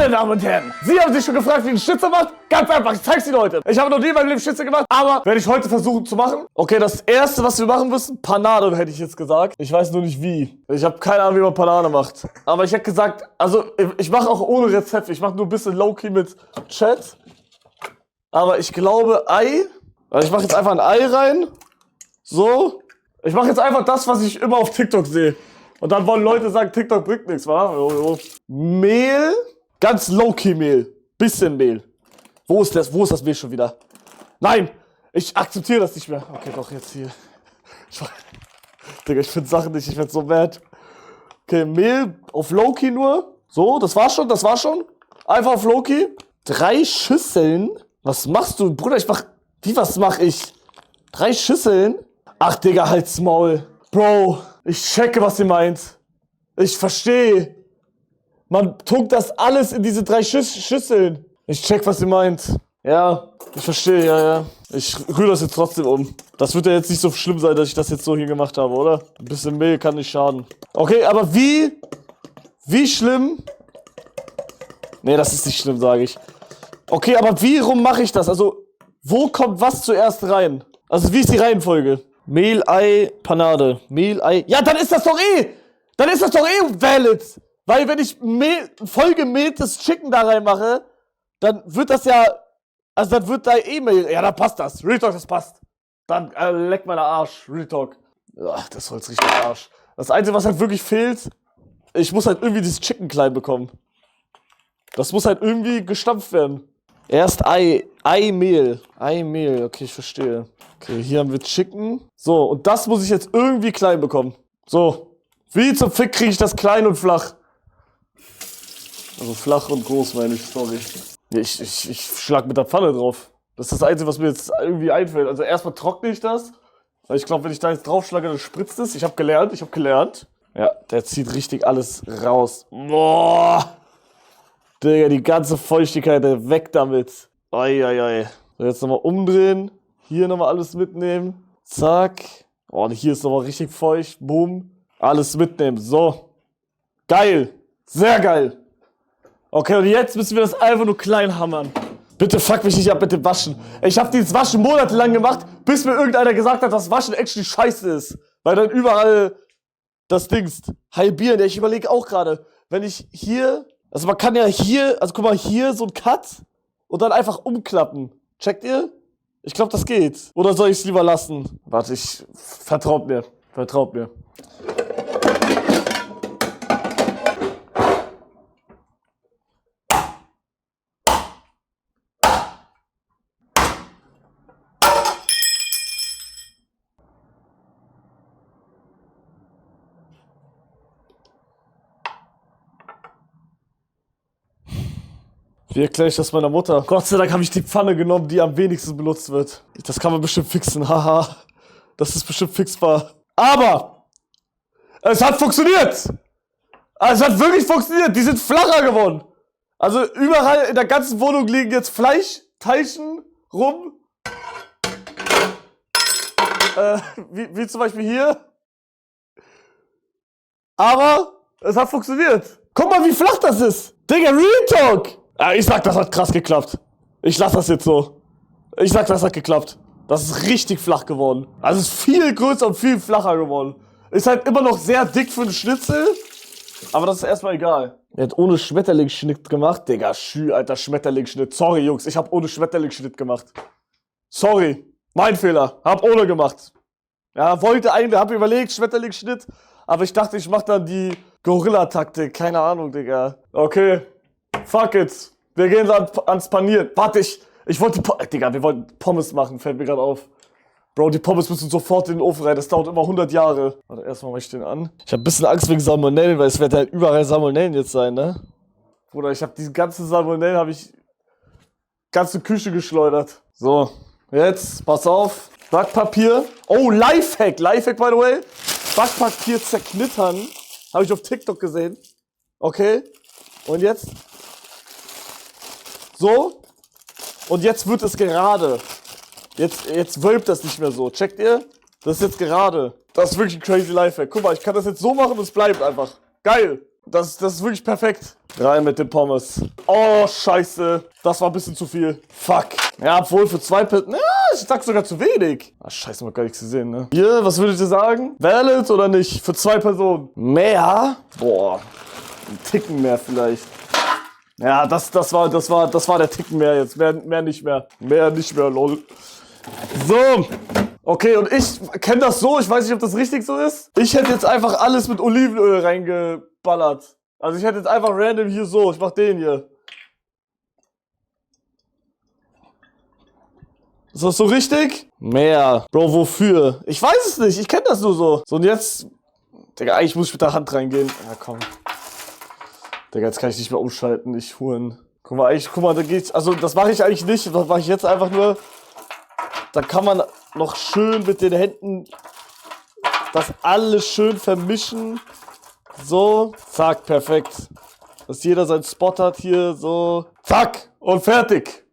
Meine Damen und Herren, Sie haben sich schon gefragt, wie ein Schnitzel macht? Ganz einfach, ich zeig's Ihnen heute. Ich habe noch nie in meinem Leben Schnitzel gemacht, aber werde ich heute versuchen zu machen. Okay, das erste, was wir machen müssen, Panade, hätte ich jetzt gesagt. Ich weiß nur nicht wie. Ich habe keine Ahnung, wie man Panade macht. Aber ich hätte gesagt, also ich mache auch ohne Rezept. Ich mache nur ein bisschen Low-Key mit Chat. Aber ich glaube Ei. Also ich mache jetzt einfach ein Ei rein. So. Ich mache jetzt einfach das, was ich immer auf TikTok sehe. Und dann wollen Leute sagen, TikTok bringt nichts, wa? Mehl. Ganz low-key Mehl. Bisschen Mehl. Wo ist das Mehl schon wieder? Nein! Ich akzeptiere das nicht mehr. Okay, doch, jetzt hier. Digga, ich finde Sachen nicht, ich werd so mad. Okay, Mehl auf low-key nur. So, das war schon. Einfach auf low-key. 3 Schüsseln? Was machst du? Bruder, was mach ich? 3 Schüsseln? Ach, Digga, halt's Maul. Bro, ich checke, was ihr meint. Ich verstehe. Man tunkt das alles in diese 3 Schüsseln. Ich check, was ihr meint. Ja, ich verstehe, ja. Ich rühre das jetzt trotzdem um. Das wird ja jetzt nicht so schlimm sein, dass ich das jetzt so hier gemacht habe, oder? Ein bisschen Mehl kann nicht schaden. Okay, aber wie schlimm? Nee, das ist nicht schlimm, sage ich. Okay, aber wie rum mache ich das? Also, wo kommt was zuerst rein? Also, wie ist die Reihenfolge? Mehl, Ei, Panade. Mehl, Ei. Ja, dann ist das doch eh valid. Weil wenn ich vollgemähtes Chicken da reinmache, dann wird das ja, also dann wird da eh Mehl. Ja, dann passt das. Real Talk, das passt. Dann leck meiner Arsch. Real Talk. Ach, das holt's richtig Arsch. Das Einzige, was halt wirklich fehlt, ich muss halt irgendwie dieses Chicken klein bekommen. Das muss halt irgendwie gestampft werden. Erst Mehl. Okay, ich verstehe. Okay, hier haben wir Chicken. So, und das muss ich jetzt irgendwie klein bekommen. So. Wie zum Fick kriege ich das klein und flach? Also flach und groß, meine ich, sorry. Ich schlag mit der Pfanne drauf. Das ist das Einzige, was mir jetzt irgendwie einfällt. Also erstmal trockne ich das. Weil ich glaube, wenn ich da jetzt draufschlage, dann spritzt es. Ich habe gelernt. Ja, der zieht richtig alles raus. Boah. Digga, die ganze Feuchtigkeit, weg damit. Eieiei. So, jetzt nochmal umdrehen. Hier nochmal alles mitnehmen. Zack. Oh, hier ist nochmal richtig feucht. Boom. Alles mitnehmen. So. Geil. Sehr geil. Okay, und jetzt müssen wir das einfach nur klein hammern. Bitte fuck mich nicht ab mit dem Waschen. Ich habe dieses Waschen monatelang gemacht, bis mir irgendeiner gesagt hat, dass Waschen actually scheiße ist. Weil dann überall das Dings halbieren. Ich überlege auch gerade, wenn ich hier, also man kann ja hier, also guck mal, hier so ein Cut und dann einfach umklappen. Checkt ihr? Ich glaube, das geht. Oder soll ich es lieber lassen? Warte, vertraut mir. Wie erkläre ich das meiner Mutter? Gott sei Dank habe ich die Pfanne genommen, die am wenigsten benutzt wird. Das kann man bestimmt fixen, haha. Das ist bestimmt fixbar. Aber es hat funktioniert! Es hat wirklich funktioniert. Die sind flacher geworden. Also überall in der ganzen Wohnung liegen jetzt Fleischteilchen rum. Wie zum Beispiel hier. Aber es hat funktioniert. Guck mal, wie flach das ist. Digga, Real Talk. Ich sag, das hat krass geklappt. Ich lass das jetzt so. Ich sag, das hat geklappt. Das ist richtig flach geworden. Also es ist viel größer und viel flacher geworden. Ist halt immer noch sehr dick für einen Schnitzel. Aber das ist erstmal egal. Er hat ohne Schmetterlingsschnitt gemacht. Digga, Alter, Schmetterlingsschnitt. Sorry, Jungs, ich hab ohne Schmetterlingsschnitt gemacht. Sorry. Mein Fehler. Hab ohne gemacht. Ja, hab überlegt, Schmetterlingsschnitt. Aber ich dachte, ich mach dann die Gorilla-Taktik. Keine Ahnung, Digga. Okay. Fuck it. Wir gehen ans Panieren. Warte, ich wollte Digga, wir wollten Pommes machen, fällt mir gerade auf. Bro, die Pommes müssen sofort in den Ofen rein. Das dauert immer 100 Jahre. Warte, erstmal mach ich den an. Ich hab ein bisschen Angst wegen Salmonellen, weil es wird halt überall Salmonellen jetzt sein, ne? Bruder, ich hab diese ganzen Salmonellen, ganze Küche geschleudert. So, jetzt, pass auf. Backpapier. Oh, Lifehack. Lifehack, by the way. Backpapier zerknittern. Habe ich auf TikTok gesehen. Okay. Und jetzt? So. Und jetzt wird es gerade. Jetzt wölbt das nicht mehr so. Checkt ihr? Das ist jetzt gerade. Das ist wirklich ein crazy Lifehack. Guck mal, ich kann das jetzt so machen und es bleibt einfach. Geil. Das ist wirklich perfekt. Rein mit den Pommes. Oh, scheiße. Das war ein bisschen zu viel. Fuck. Ja, obwohl für 2 Personen. Ja, ich sag sogar zu wenig. Ah, scheiße, man hat gar nichts gesehen, ne? Hier, was würdet ihr sagen? Valid oder nicht? Für 2 Personen. Mehr? Boah. Ein Ticken mehr vielleicht. Ja, das war der Ticken mehr jetzt. Mehr nicht mehr. Mehr nicht mehr, lol. So. Okay, und ich kenne das so. Ich weiß nicht, ob das richtig so ist. Ich hätte jetzt einfach alles mit Olivenöl reingeballert. Also ich hätte jetzt einfach random hier so. Ich mach den hier. Ist das so richtig? Mehr. Bro, wofür? Ich weiß es nicht. Ich kenne das nur so. So, und jetzt... Digga, eigentlich muss ich mit der Hand reingehen. Ja, komm. Digga, jetzt kann ich nicht mehr umschalten. Ich Huren. Guck mal, da geht's... Also, das mache ich eigentlich nicht. Das mache ich jetzt einfach nur... Da kann man noch schön mit den Händen das alles schön vermischen. So, zack, perfekt. Dass jeder seinen Spot hat hier, so. Zack, und fertig.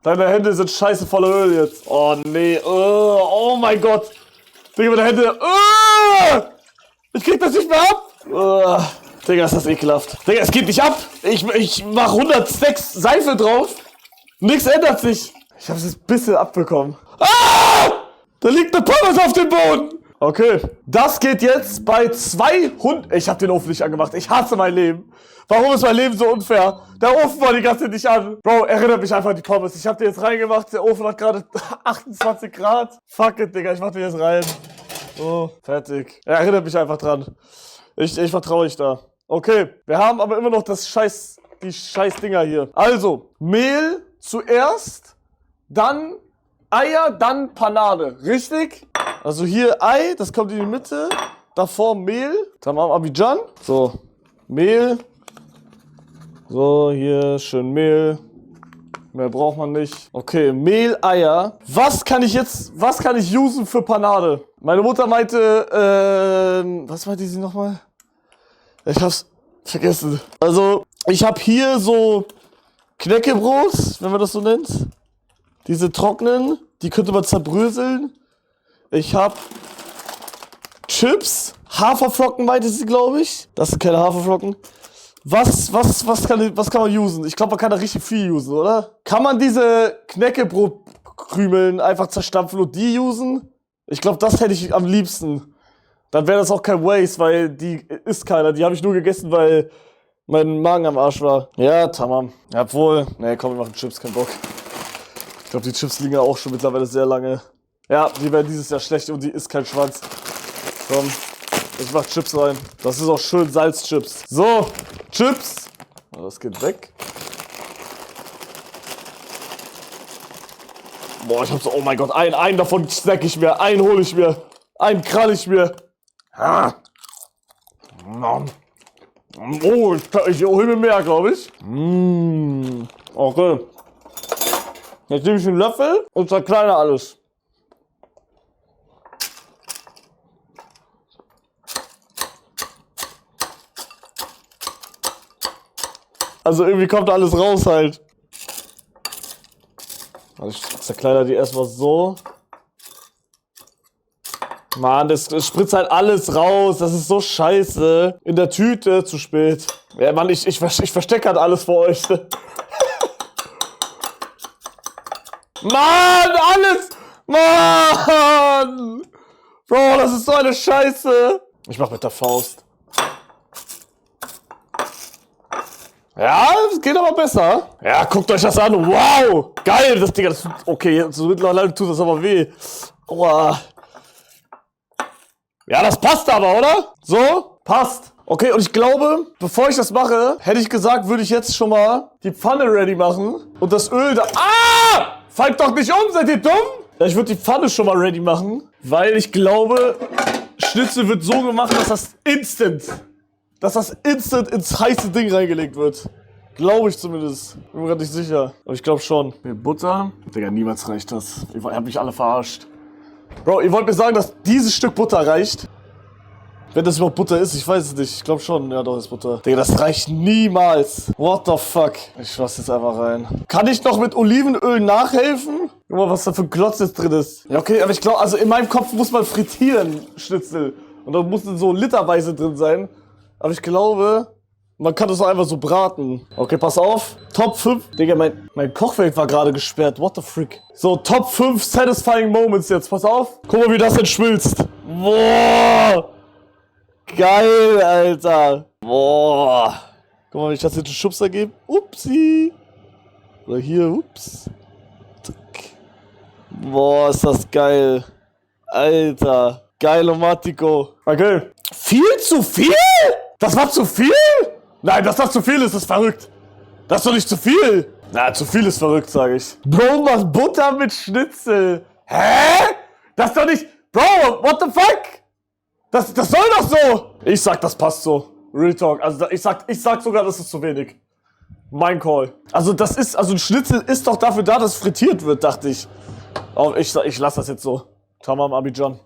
Deine Hände sind scheiße voller Öl jetzt. Oh, nee, oh mein Gott. Digga, meine Hände, ich krieg das nicht mehr ab. Digga, ist das ekelhaft. Digga, es geht nicht ab. Ich mach 100 Stacks Seife drauf. Nichts ändert sich. Ich hab's jetzt ein bisschen abbekommen. Da liegt eine Pommes auf dem Boden. Okay, das geht jetzt bei 200... Ich hab den Ofen nicht angemacht. Ich hasse mein Leben. Warum ist mein Leben so unfair? Der Ofen war die ganze Zeit nicht an. Bro, erinnert mich einfach an die Pommes. Ich hab die jetzt reingemacht. Der Ofen hat gerade 28 Grad. Fuck it, Digga. Ich mach die jetzt rein. So, fertig. Erinnert mich einfach dran. Ich vertraue euch da. Okay, wir haben aber immer noch die scheiß Dinger hier. Also, Mehl zuerst, dann Eier, dann Panade. Richtig? Also hier Ei, das kommt in die Mitte. Davor Mehl. Dann machen wir Abidjan. So, Mehl. So, hier schön Mehl. Mehr braucht man nicht. Okay, Mehl, Eier. Was kann ich usen für Panade? Meine Mutter meinte, was meinte sie nochmal? Ich hab's vergessen. Also, ich hab hier so Knäckebrot, wenn man das so nennt. Diese trockenen, die könnte man zerbröseln. Ich hab Chips, Haferflocken meinte sie, glaube ich. Das sind keine Haferflocken. Was kann man usen? Ich glaube, man kann da richtig viel usen, oder? Kann man diese Knäckebrotkrümeln einfach zerstampfen und die usen? Ich glaube, das hätte ich am liebsten. Dann wäre das auch kein Waste, weil die isst keiner. Die habe ich nur gegessen, weil mein Magen am Arsch war. Ja, tamam. Ja, obwohl, nee, komm, wir machen Chips, kein Bock. Ich glaube, die Chips liegen ja auch schon mittlerweile sehr lange. Ja, die werden dieses Jahr schlecht und die isst kein Schwanz. Komm, ich mach Chips rein. Das ist auch schön Salzchips. So, Chips. Das geht weg. Boah, ich hab so, oh mein Gott, einen davon snack ich mir, einen hole ich mir, einen krall ich mir. Ah. Oh, ich hole mir mehr, glaube ich. Okay. Jetzt nehme ich einen Löffel und zerkleinere alles. Also irgendwie kommt da alles raus halt. Also ich zerkleinere die erstmal so. Mann, das spritzt halt alles raus. Das ist so scheiße. In der Tüte, zu spät. Ja, Mann, ich verstecke halt alles vor euch. Mann, alles! Mann! Bro, das ist so eine Scheiße. Ich mach mit der Faust. Ja, es geht aber besser. Ja, guckt euch das an. Wow! Geil, das Ding. Das, okay, so mittlerweile tut das aber weh. Aua. Ja, das passt aber, oder? So, passt. Okay, und ich glaube, bevor ich das mache, hätte ich gesagt, würde ich jetzt schon mal die Pfanne ready machen. Und das Öl da... Ah! Fallt doch nicht um, seid ihr dumm? Ja, ich würde die Pfanne schon mal ready machen. Weil ich glaube, Schnitzel wird so gemacht, dass das instant ins heiße Ding reingelegt wird. Glaube ich zumindest. Bin mir gerade nicht sicher. Aber ich glaube schon. Mit Butter? Digga, niemals reicht das. Ihr habt mich alle verarscht. Bro, ihr wollt mir sagen, dass dieses Stück Butter reicht? Wenn das überhaupt Butter ist, ich weiß es nicht. Ich glaube schon. Ja, doch, ist Butter. Digga, das reicht niemals. What the fuck? Ich schmeiß jetzt einfach rein. Kann ich noch mit Olivenöl nachhelfen? Guck mal, was da für ein Klotz jetzt drin ist. Ja, okay, aber ich glaube, also in meinem Kopf muss man frittieren, Schnitzel. Und da muss so literweise drin sein. Aber ich glaube, Man kann das auch einfach so braten. Okay, pass auf. Top 5. Digga, mein Kochfeld war gerade gesperrt. What the frick? So, Top 5 satisfying Moments jetzt. Pass auf. Guck mal, wie das jetzt schmilzt. Boah. Geil, Alter. Boah. Guck mal, wenn ich das jetzt einen Schubser gebe. Upsi. Oder hier, ups. Boah, ist das geil. Alter. Geilomatico. Okay. Viel zu viel? Das war zu viel? Nein, dass das zu viel ist verrückt. Das ist doch nicht zu viel. Na, zu viel ist verrückt, sage ich. Bro, mach Butter mit Schnitzel. Hä? Das ist doch nicht... Bro, what the fuck? Das soll doch so. Ich sag, das passt so. Real Talk. Also ich sag sogar, das ist zu wenig. Mein Call. Also ein Schnitzel ist doch dafür da, dass frittiert wird, dachte ich. Aber ich lasse das jetzt so. Tamam Abidjan.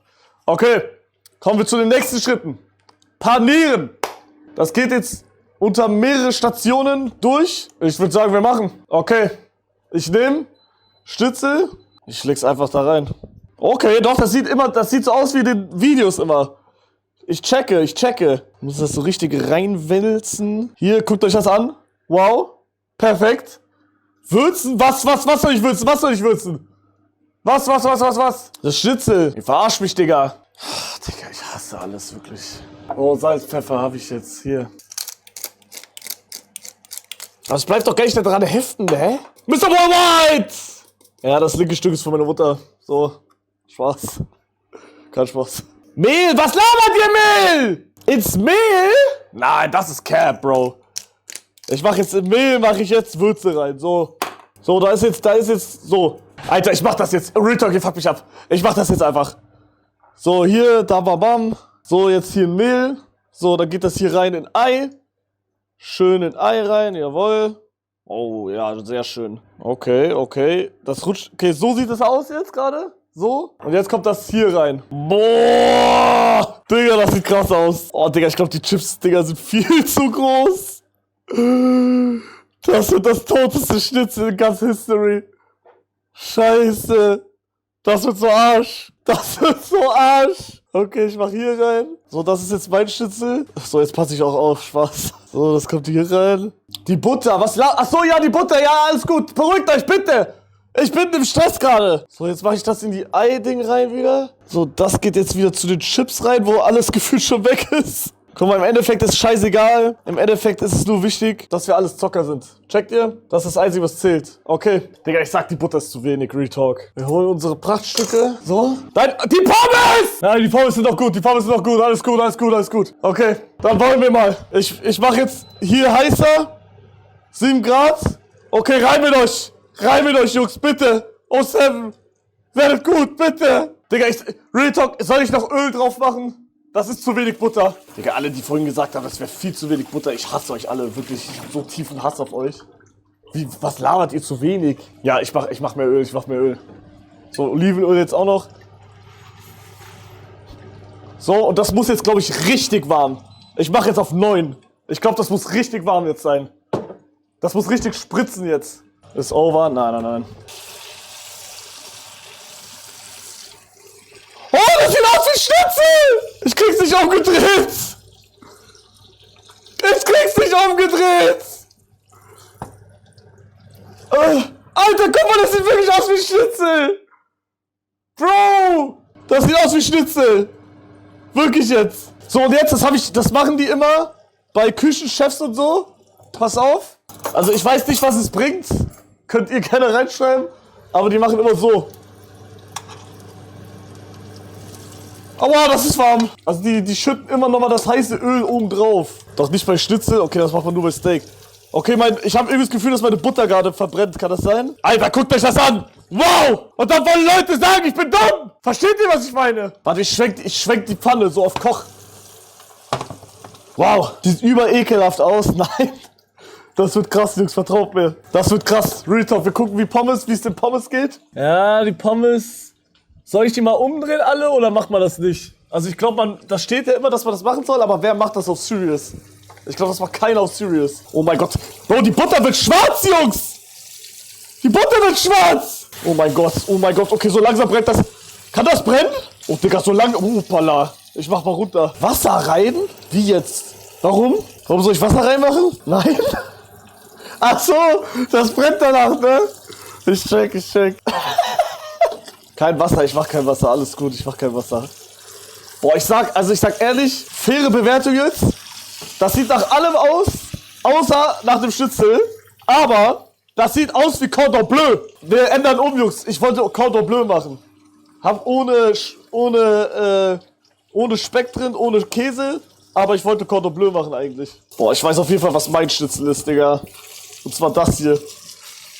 Okay, kommen wir zu den nächsten Schritten. Panieren. Das geht jetzt unter mehrere Stationen durch. Ich würde sagen, wir machen. Okay, ich nehme Schnitzel. Ich leg's einfach da rein. Okay, doch, das sieht so aus wie in den Videos immer. Ich checke. Ich muss das so richtig reinwälzen. Hier, guckt euch das an. Wow. Perfekt. Würzen? Was soll ich würzen? Was soll ich würzen? Was? Das Schnitzel. Ihr verarscht mich, Digga. Ach, Digga, ich hasse alles, wirklich. Oh, Salz, Pfeffer habe ich jetzt. Hier. Aber es bleibt doch gar nicht daran heften, hä? Mr. Worldwide! Ja, das linke Stück ist von meiner Mutter. So. Spaß. Kein Spaß. Mehl! Was labert ihr, Mehl? Ins Mehl? Nein, das ist Cap, Bro. Ich mache jetzt im Mehl, Würze rein. So. So, da ist jetzt, so. Alter, ich mach das jetzt. Real Talk, ihr fuckt mich ab. Ich mach das jetzt einfach. So, hier, da, bam. So, jetzt hier ein Mehl. So, dann geht das hier rein in Ei. Schön in Ei rein, jawohl. Oh, ja, sehr schön. Okay. Das rutscht. Okay, so sieht es aus jetzt gerade. So. Und jetzt kommt das hier rein. Boah! Digga, das sieht krass aus. Oh, Digga, ich glaube, die Chips, Digga, sind viel zu groß. Das wird das toteste Schnitzel in ganz History. Scheiße. Das wird so Arsch. Okay, ich mach hier rein. So, das ist jetzt mein Schnitzel. So, jetzt passe ich auch auf. Spaß. So, das kommt hier rein. Die Butter. Achso, ja, die Butter. Ja, alles gut. Beruhigt euch, bitte. Ich bin im Stress gerade. So, jetzt mache ich das in die Ei-Ding rein wieder. So, das geht jetzt wieder zu den Chips rein, wo alles gefühlt schon weg ist. Guck mal, im Endeffekt ist es scheißegal. Im Endeffekt ist es nur wichtig, dass wir alles Zocker sind. Checkt ihr? Das ist das Einzige, was zählt. Okay. Digga, ich sag, die Butter ist zu wenig. Real Talk. Wir holen unsere Prachtstücke. So. Die Pommes! Nein, die Pommes sind noch gut. Alles gut. Okay, dann wollen wir mal. Ich mach jetzt hier heißer. 7 Grad. Okay, rein mit euch, Jungs, bitte. Oh, 7. Werdet gut, bitte. Digga, Real Talk, soll ich noch Öl drauf machen? Das ist zu wenig Butter. Digga, alle, die vorhin gesagt haben, das wäre viel zu wenig Butter. Ich hasse euch alle, wirklich. Ich hab so tiefen Hass auf euch. Was labert ihr zu wenig? Ja, ich mach mehr Öl. So, Olivenöl jetzt auch noch. So, und das muss jetzt, glaube ich, richtig warm. Ich mache jetzt auf 9. Ich glaube, das muss richtig warm jetzt sein. Das muss richtig spritzen jetzt. Ist over? Nein. Oh, das sieht aus wie Schnitzel! Ich krieg's nicht umgedreht! Alter, guck mal, das sieht wirklich aus wie Schnitzel! Bro! Das sieht aus wie Schnitzel! Wirklich jetzt! So, und jetzt, das machen die immer bei Küchenchefs und so. Pass auf. Also, ich weiß nicht, was es bringt. Könnt ihr gerne reinschreiben. Aber die machen immer so. Aua, das ist warm. Also die schütten immer nochmal das heiße Öl oben drauf. Doch nicht bei Schnitzel. Okay, das macht man nur bei Steak. Okay, ich habe irgendwie das Gefühl, dass meine Butter gerade verbrennt. Kann das sein? Alter, guckt euch das an. Wow. Und dann wollen Leute sagen, ich bin dumm. Versteht ihr, was ich meine? Warte, ich schwenk die Pfanne so auf Koch. Wow, die sieht überekelhaft aus. Nein. Das wird krass, Jungs, vertraut mir. Das wird krass. Real Talk, wir gucken, wie es den Pommes geht. Ja, die Pommes. Soll ich die mal umdrehen alle oder macht man das nicht? Also ich glaube, das steht ja immer, dass man das machen soll, aber wer macht das auf Serious? Ich glaube, das macht keiner auf Serious. Oh mein Gott. Bro, die Butter wird schwarz, Jungs! Die Butter wird schwarz! Oh mein Gott. Okay, so langsam brennt das. Kann das brennen? Oh, Digga, so lang. Hoppala. Ich mach mal runter. Wasser rein? Wie jetzt? Warum? Warum soll ich Wasser reinmachen? Nein. Ach so, das brennt danach, ne? Ich check. Kein Wasser, ich mach kein Wasser, alles gut, ich mach kein Wasser. Boah, ich sag ehrlich, faire Bewertung jetzt. Das sieht nach allem aus, außer nach dem Schnitzel. Aber das sieht aus wie Cordon Bleu. Wir ändern um, Jungs. Ich wollte Cordon Bleu machen. Hab ohne Speck drin, ohne Käse. Aber ich wollte Cordon Bleu machen eigentlich. Boah, ich weiß auf jeden Fall, was mein Schnitzel ist, Digga. Und zwar das hier.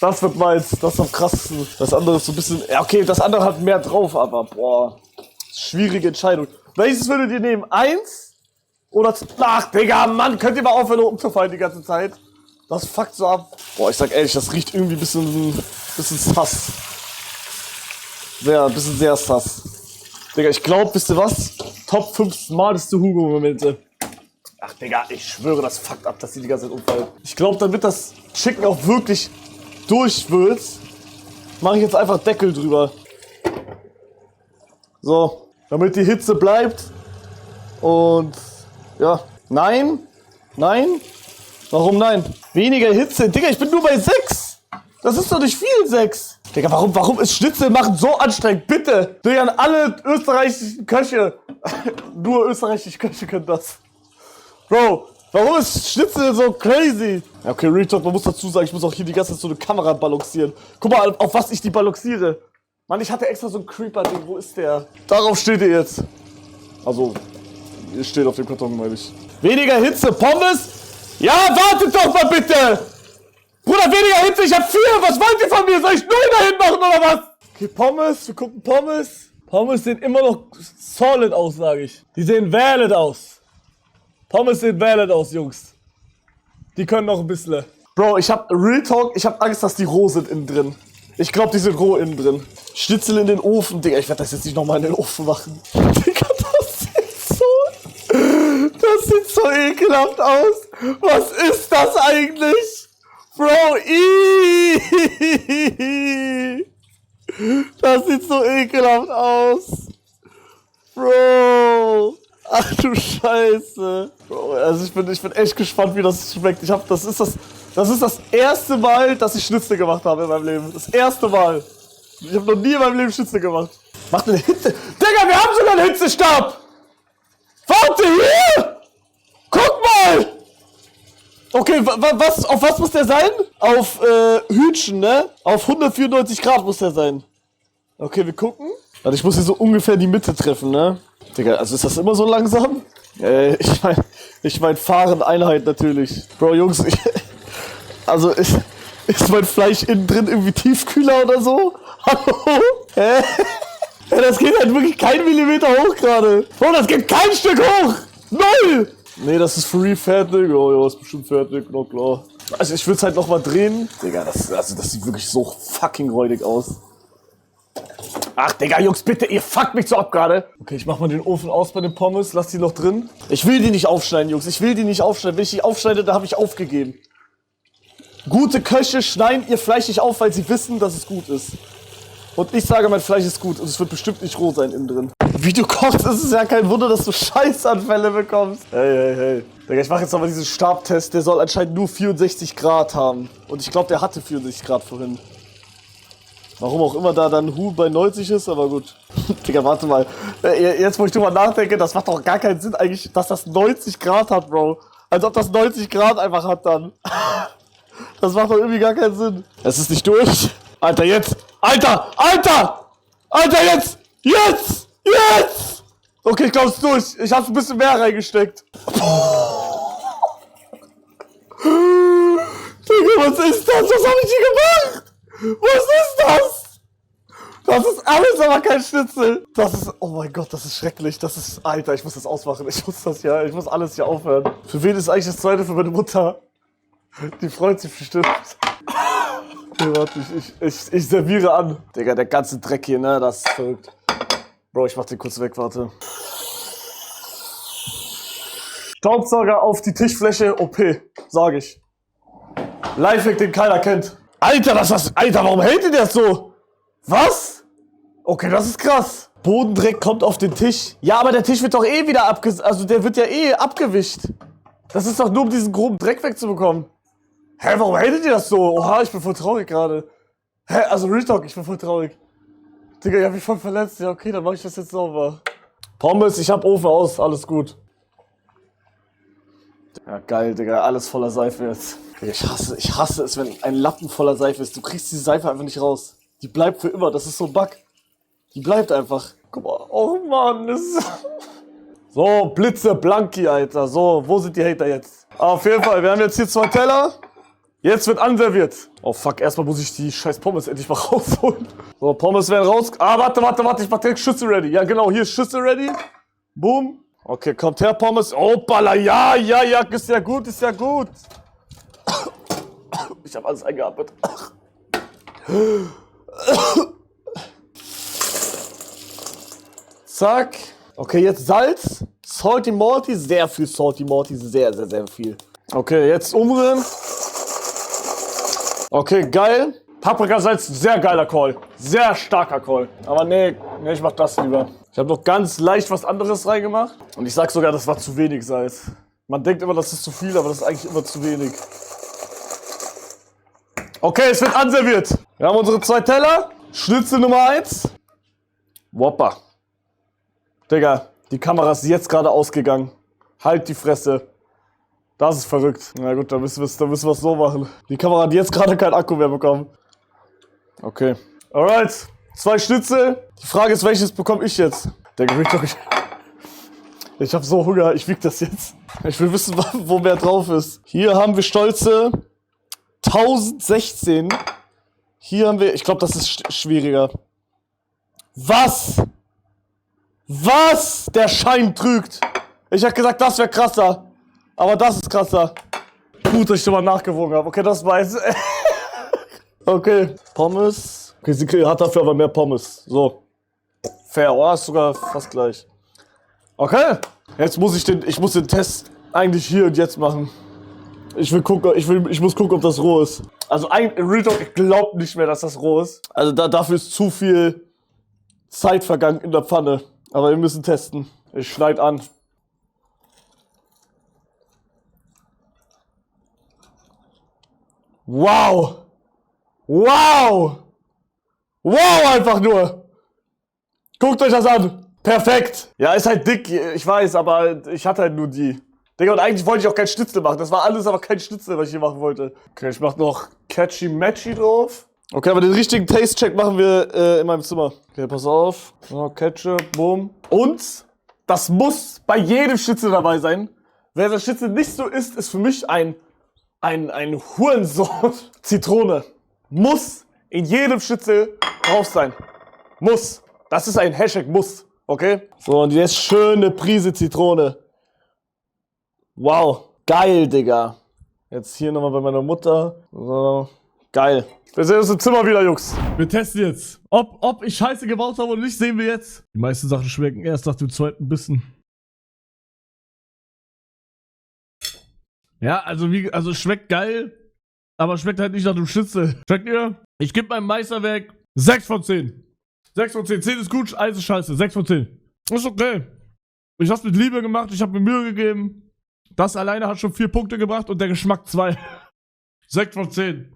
Das wird meins. Das ist am krassesten. Das andere ist so ein bisschen... Ja, okay, das andere hat mehr drauf, aber boah. Schwierige Entscheidung. Welches würdet ihr nehmen? 1 oder 2? Ach, Digga, Mann, könnt ihr mal aufhören umzufallen die ganze Zeit? Das fuckt so ab. Boah, ich sag ehrlich, das riecht irgendwie ein bisschen sass. Ein bisschen sehr sass. Digga, ich glaub, wisst ihr was? Top 5 smarteste Hugo-Momente. Ach, Digga, ich schwöre, das fuckt ab, dass die ganze Zeit umfallen. Ich glaube, damit das Chicken auch wirklich durchwürzt, mache ich jetzt einfach Deckel drüber. So, damit die Hitze bleibt. Und ja, nein. Warum nein? Weniger Hitze. Digga, ich bin nur bei 6. Das ist doch nicht viel, 6. Digga, warum ist Schnitzel machen so anstrengend? Bitte. Digga, an alle österreichischen Köche. Nur österreichische Köche können das. Bro, warum ist Schnitzel so crazy? Ja, okay, Real Talk, man muss dazu sagen, ich muss auch hier die ganze Zeit so eine Kamera balancieren. Guck mal, auf was ich die balanciere. Mann, ich hatte extra so ein Creeper-Ding. Wo ist der? Darauf steht ihr jetzt. Also, ihr steht auf dem Karton, meine ich. Weniger Hitze, Pommes? Ja, wartet doch mal bitte! Bruder, weniger Hitze, ich hab 4! Was wollt ihr von mir? Soll ich 0 dahin machen oder was? Okay, Pommes, wir gucken Pommes. Pommes sehen immer noch solid aus, sage ich. Die sehen valid aus. Pommes sehen valid aus, Jungs. Die können noch ein bisschen. Bro, ich hab Real Talk, ich hab Angst, dass die roh sind innen drin. Ich glaube, die sind roh innen drin. Schnitzel in den Ofen, Digga, ich werde das jetzt nicht nochmal in den Ofen machen. Digga, das sieht so ekelhaft aus. Was ist das eigentlich? Bro, das sieht so ekelhaft aus. Bro. Ach du Scheiße. Bro, also ich bin echt gespannt, wie das schmeckt. Das ist das erste Mal, dass ich Schnitzel gemacht habe in meinem Leben. Das erste Mal. Ich habe noch nie in meinem Leben Schnitzel gemacht. Macht eine Hitze. Digga, wir haben sogar einen Hitzestab. Warte, hier! Guck mal! Okay, auf was muss der sein? Auf Hütchen, ne? Auf 194 Grad muss der sein. Okay, wir gucken. Warte, ich muss hier so ungefähr die Mitte treffen, ne? Digga, also ist das immer so langsam? Ich mein Fahren-Einheit natürlich. Bro, Jungs, also ist mein Fleisch innen drin irgendwie tiefkühler oder so? Hallo? Hä? Ja, das geht halt wirklich kein Millimeter hoch gerade. Bro, das geht kein Stück hoch. 0. Nee, das ist free fertig. Oh ja, ist bestimmt fertig. Na klar. Also ich würde es halt noch mal drehen. Digga, das sieht wirklich so fucking räudig aus. Ach, Digga, Jungs, bitte, ihr fuckt mich so ab gerade. Okay, ich mach mal den Ofen aus bei den Pommes. Lass die noch drin. Ich will die nicht aufschneiden, Jungs. Ich will die nicht aufschneiden. Wenn ich die aufschneide, dann habe ich aufgegeben. Gute Köche schneiden ihr Fleisch nicht auf, weil sie wissen, dass es gut ist. Und ich sage, mein Fleisch ist gut und es wird bestimmt nicht roh sein innen drin. Wie du kochst, ist es ja kein Wunder, dass du Scheißanfälle bekommst. Hey. Digga, ich mache jetzt nochmal diesen Stabtest. Der soll anscheinend nur 64 Grad haben. Und ich glaube, der hatte 64 Grad vorhin. Warum auch immer da dann Huhn bei 90 ist, aber gut. Digga, warte mal. Jetzt, wo ich drüber nachdenke, das macht doch gar keinen Sinn eigentlich, dass das 90 Grad hat, Bro. Als ob das 90 Grad einfach hat dann. Das macht doch irgendwie gar keinen Sinn. Es ist nicht durch. Alter, jetzt! Alter! Jetzt! Okay, ich glaube, es ist durch. Ich hab's ein bisschen mehr reingesteckt. Digga, was ist das? Was hab ich hier gemacht? Was ist das? Das ist alles aber kein Schnitzel. Das ist, oh mein Gott, das ist schrecklich. Das ist, Alter, ich muss das ausmachen. Ich muss alles hier aufhören. Für wen ist eigentlich das zweite? Für meine Mutter. Die freut sich bestimmt. Okay, warte, ich serviere an. Digga, der ganze Dreck hier, ne, das ist verrückt. Bro, ich mach den kurz weg, warte. Staubsauger auf die Tischfläche, OP, sag ich. Lifehack, den keiner kennt. Alter, Alter, warum hält ihr das so? Was? Okay, das ist krass. Bodendreck kommt auf den Tisch. Ja, aber der Tisch wird doch eh wieder der wird ja eh abgewischt. Das ist doch nur, um diesen groben Dreck wegzubekommen. Hä, warum hatet ihr das so? Oha, ich bin voll traurig gerade. Hä, also Real Talk, ich bin voll traurig. Digga, ich hab mich voll verletzt. Ja, okay, dann mach ich das jetzt sauber. Pommes, ich hab Ofen aus, alles gut. Ja, geil, Digga, alles voller Seife jetzt. Digga, ich hasse es, wenn ein Lappen voller Seife ist. Du kriegst die Seife einfach nicht raus. Die bleibt für immer, das ist so ein Bug. Die bleibt einfach. Guck mal, oh Mann, das ist... So, Blitze, Blanki, Alter. So, wo sind die Hater jetzt? Auf jeden Fall, wir haben jetzt hier 2 Teller. Jetzt wird anserviert. Oh fuck, erstmal muss ich die scheiß Pommes endlich mal rausholen. So, Pommes werden raus... Ah, warte, ich mach direkt Schüssel ready. Ja genau, hier ist Schüssel ready. Boom. Okay, kommt her, Pommes. Opala, ja, ist ja gut, ist ja gut. Ich hab alles eingeatmet. Zack. Okay, jetzt Salz. Salty Malty, sehr viel Salty Malty, sehr viel. Okay, jetzt umrühren. Okay, geil. Paprikasalz, sehr geiler Call. Sehr starker Call. Aber nee, ich mach das lieber. Ich habe noch ganz leicht was anderes reingemacht. Und ich sag sogar, das war zu wenig Salz. Man denkt immer, das ist zu viel, aber das ist eigentlich immer zu wenig. Okay, es wird anserviert. Wir haben unsere 2 Teller. Schnitzel Nummer 1. Whopper. Digga, die Kamera ist jetzt gerade ausgegangen. Halt die Fresse. Das ist verrückt. Na gut, dann müssen wir es so machen. Die Kamera hat jetzt gerade keinen Akku mehr bekommen. Okay. Alright. 2 Schnitzel. Die Frage ist, welches bekomme ich jetzt? Der Gewicht doch ich. Ich habe so Hunger, ich wieg das jetzt. Ich will wissen, wo mehr drauf ist. Hier haben wir stolze 1016. Hier haben wir, ich glaube, das ist schwieriger. Was? Was? Der Schein trügt. Ich hab gesagt, das wäre krasser. Aber das ist krasser. Gut, dass ich nochmal nachgewogen habe. Okay, das weiß. Okay. Pommes. Okay, sie hat dafür aber mehr Pommes. So. Fair. Oh, ist sogar fast gleich. Okay. Jetzt muss ich den Test eigentlich hier und jetzt machen. Ich muss gucken, ob das roh ist. Also Real Talk, ich glaube nicht mehr, dass das roh ist. Also dafür ist zu viel Zeit vergangen in der Pfanne. Aber wir müssen testen. Ich schneide an. Wow! Wow! Wow, einfach nur! Guckt euch das an! Perfekt! Ja, ist halt dick, ich weiß, aber ich hatte halt nur die. Digga, und eigentlich wollte ich auch kein Schnitzel machen. Das war alles aber kein Schnitzel, was ich hier machen wollte. Okay, ich mach noch Catchy Matchy drauf. Okay, aber den richtigen Taste-Check machen wir in meinem Zimmer. Okay, pass auf. So, Ketchup, boom. Und das muss bei jedem Schnitzel dabei sein. Wer das Schnitzel nicht so isst, ist für mich ein Hurensohn. Zitrone. Muss in jedem Schnitzel drauf sein. Muss. Das ist ein Hashtag Muss. Okay? So, und jetzt schöne Prise Zitrone. Wow. Geil, Digga. Jetzt hier nochmal bei meiner Mutter. So. Geil. Wir sehen uns im Zimmer wieder, Jungs. Wir testen jetzt. Ob ich Scheiße gebaut habe oder nicht, sehen wir jetzt. Die meisten Sachen schmecken erst nach dem zweiten Bissen. Ja, also schmeckt geil, aber schmeckt halt nicht nach dem Schnitzel. Checkt ihr? Ich gebe meinem Meisterwerk 6 von 10. 6 von 10. 10 ist gut, 1 ist scheiße. 6 von 10. Ist okay. Ich hab's mit Liebe gemacht, ich hab mir Mühe gegeben. Das alleine hat schon 4 Punkte gebracht und der Geschmack 2. 6 von 10.